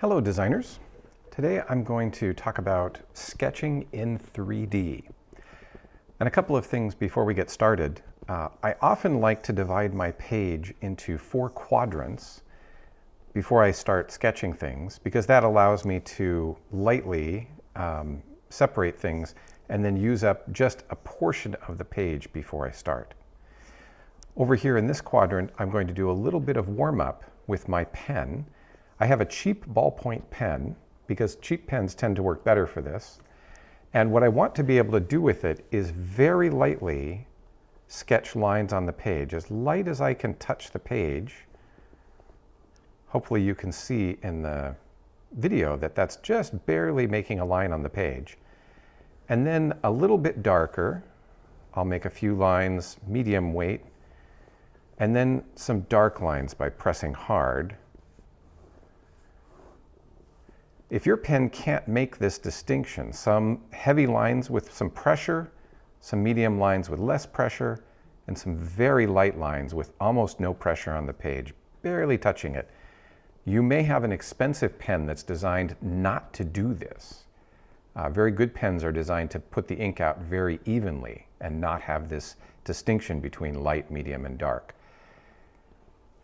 Hello designers. Today I'm going to talk about sketching in 3D. And a couple of things before we get started. I often like to divide my page into 4 quadrants before I start sketching things, because that allows me to lightly separate things and then use up just a portion of the page before I start. Over here in this quadrant, I'm going to do a little bit of warm-up with my pen. I have a cheap ballpoint pen because cheap pens tend to work better for this. And what I want to be able to do with it is very lightly sketch lines on the page, as light as I can touch the page. Hopefully you can see in the video that that's just barely making a line on the page. And then a little bit darker, I'll make a few lines medium weight, and then some dark lines by pressing hard. If your pen can't make this distinction, some heavy lines with some pressure, some medium lines with less pressure, and some very light lines with almost no pressure on the page, barely touching it, you may have an expensive pen that's designed not to do this. Very good pens are designed to put the ink out very evenly and not have this distinction between light, medium, and dark.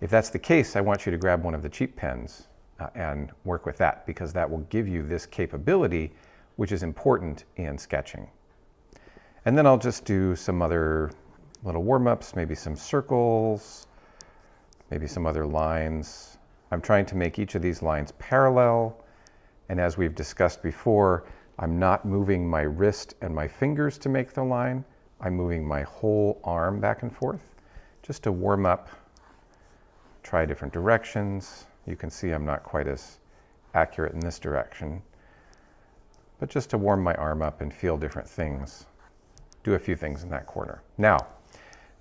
If that's the case, I want you to grab one of the cheap pens and work with that, because that will give you this capability, which is important in sketching. And then I'll just do some other little warm-ups, maybe some circles, maybe some other lines. I'm trying to make each of these lines parallel, and as we've discussed before, I'm not moving my wrist and my fingers to make the line. I'm moving my whole arm back and forth just to warm up. Try different directions. You can see I'm not quite as accurate in this direction, but just to warm my arm up and feel different things. Do a few things in that corner. Now,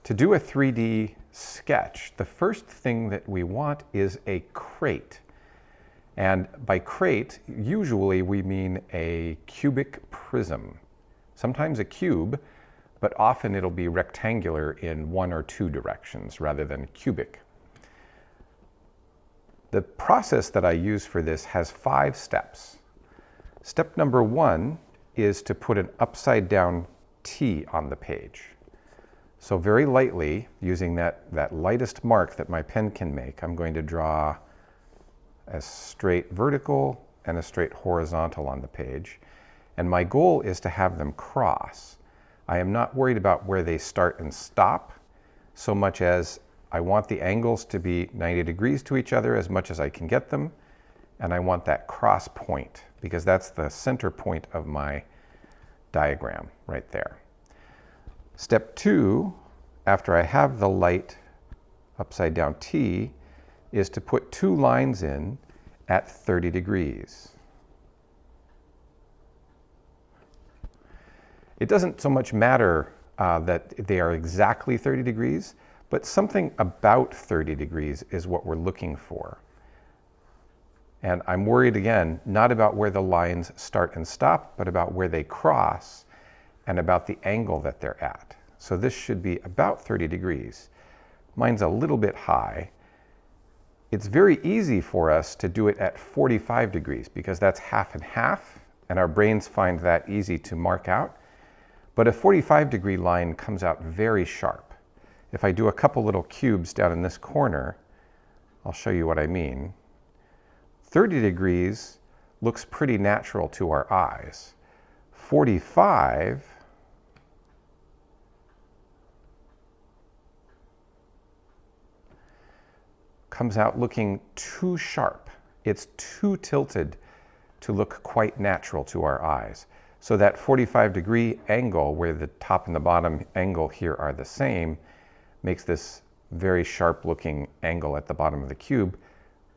to do a 3D sketch, the first thing that we want is a crate. And by crate, usually we mean a cubic prism. Sometimes a cube, but often it'll be rectangular in 1 or 2 directions rather than cubic. The process that I use for this has 5 steps. Step number 1 is to put an upside down T on the page. So very lightly, using that lightest mark that my pen can make, I'm going to draw a straight vertical and a straight horizontal on the page. And my goal is to have them cross. I am not worried about where they start and stop so much as I want the angles to be 90 degrees to each other as much as I can get them, and I want that cross point because that's the center point of my diagram right there. Step 2, after I have the light upside down T, is to put 2 lines in at 30 degrees. It doesn't so much matter that they are exactly 30 degrees, but something about 30 degrees is what we're looking for. And I'm worried again, not about where the lines start and stop, but about where they cross and about the angle that they're at. So this should be about 30 degrees. Mine's a little bit high. It's very easy for us to do it at 45 degrees because that's half and half, and our brains find that easy to mark out. But a 45-degree line comes out very sharp. If I do a couple little cubes down in this corner, I'll show you what I mean. 30 degrees looks pretty natural to our eyes. 45 comes out looking too sharp. It's too tilted to look quite natural to our eyes. So that 45-degree angle, where the top and the bottom angle here are the same, makes this very sharp looking angle at the bottom of the cube,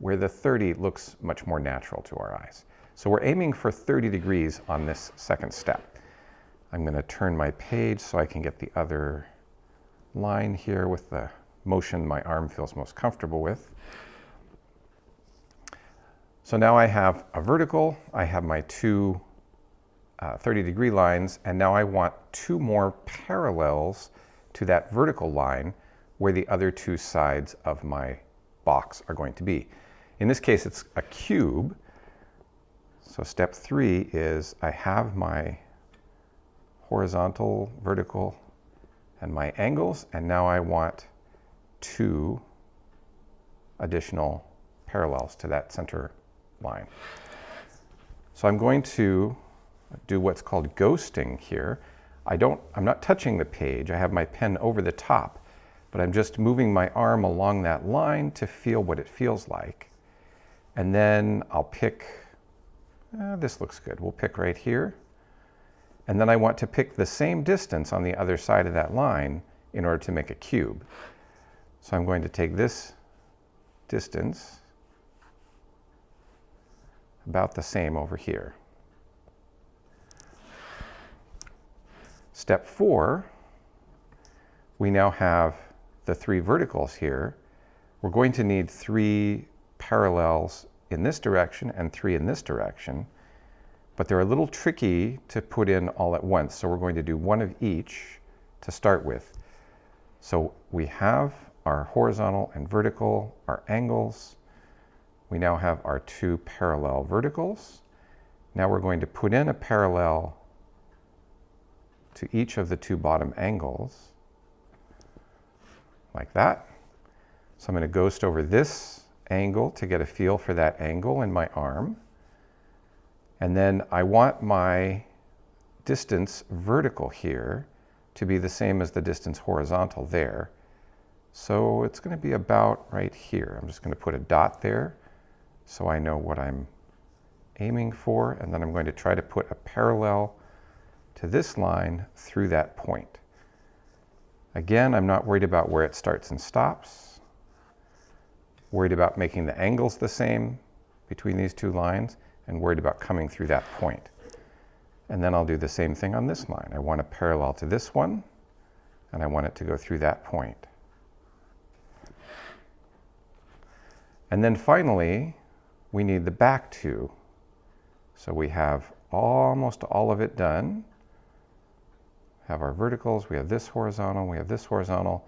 where the 30 looks much more natural to our eyes. So we're aiming for 30 degrees on this second step. I'm going to turn my page so I can get the other line here with the motion my arm feels most comfortable with. So now I have a vertical, I have my 2 30-degree lines, and now I want 2 more parallels to that vertical line where the other 2 sides of my box are going to be. In this case, it's a cube, So step 3 is I have my horizontal, vertical, and my angles, and now I want 2 additional parallels to that center line. So I'm going to do what's called ghosting here. I'm not touching the page. I have my pen over the top, but I'm just moving my arm along that line to feel what it feels like. And then I'll pick, this looks good. We'll pick right here. And then I want to pick the same distance on the other side of that line in order to make a cube. So I'm going to take this distance, about the same over here. Step 4, we now have the 3 verticals here. We're going to need 3 parallels in this direction and 3 in this direction, but they're a little tricky to put in all at once, so we're going to do 1 of each to start with. So we have our horizontal and vertical, our angles. We now have our 2 parallel verticals. Now we're going to put in a parallel to each of the 2 bottom angles, like that. So I'm going to ghost over this angle to get a feel for that angle in my arm. And then I want my distance vertical here to be the same as the distance horizontal there. So it's going to be about right here. I'm just going to put a dot there so I know what I'm aiming for, and then I'm going to try to put a parallel to this line through that point. Again, I'm not worried about where it starts and stops. Worried about making the angles the same between these 2 lines, and worried about coming through that point. And then I'll do the same thing on this line. I want a parallel to this one, and I want it to go through that point. And then finally, we need the back 2. So we have almost all of it done. Have our verticals, we have this horizontal, we have this horizontal.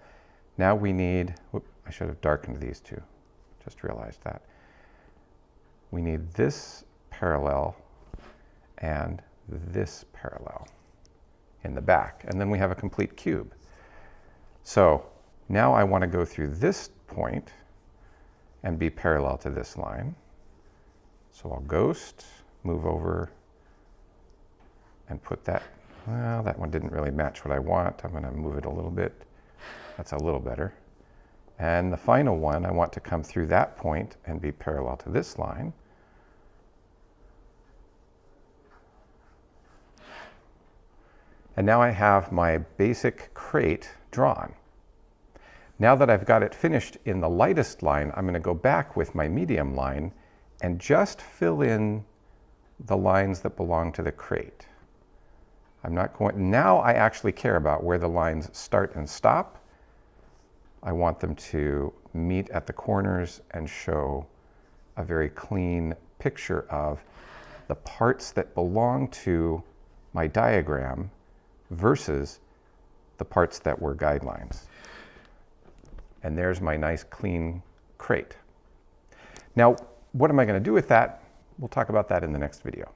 Now we need, I should have darkened these 2, just realized that. We need this parallel and this parallel in the back, and then we have a complete cube. So now I want to go through this point and be parallel to this line. So I'll ghost, move over, and put that, well, that one didn't really match what I want. I'm going to move it a little bit. That's a little better. And the final one, I want to come through that point and be parallel to this line. And now I have my basic crate drawn. Now that I've got it finished in the lightest line, I'm going to go back with my medium line and just fill in the lines that belong to the crate. I'm not going, now I actually care about where the lines start and stop. I want them to meet at the corners and show a very clean picture of the parts that belong to my diagram versus the parts that were guidelines. And there's my nice clean crate. Now, what am I going to do with that? We'll talk about that in the next video.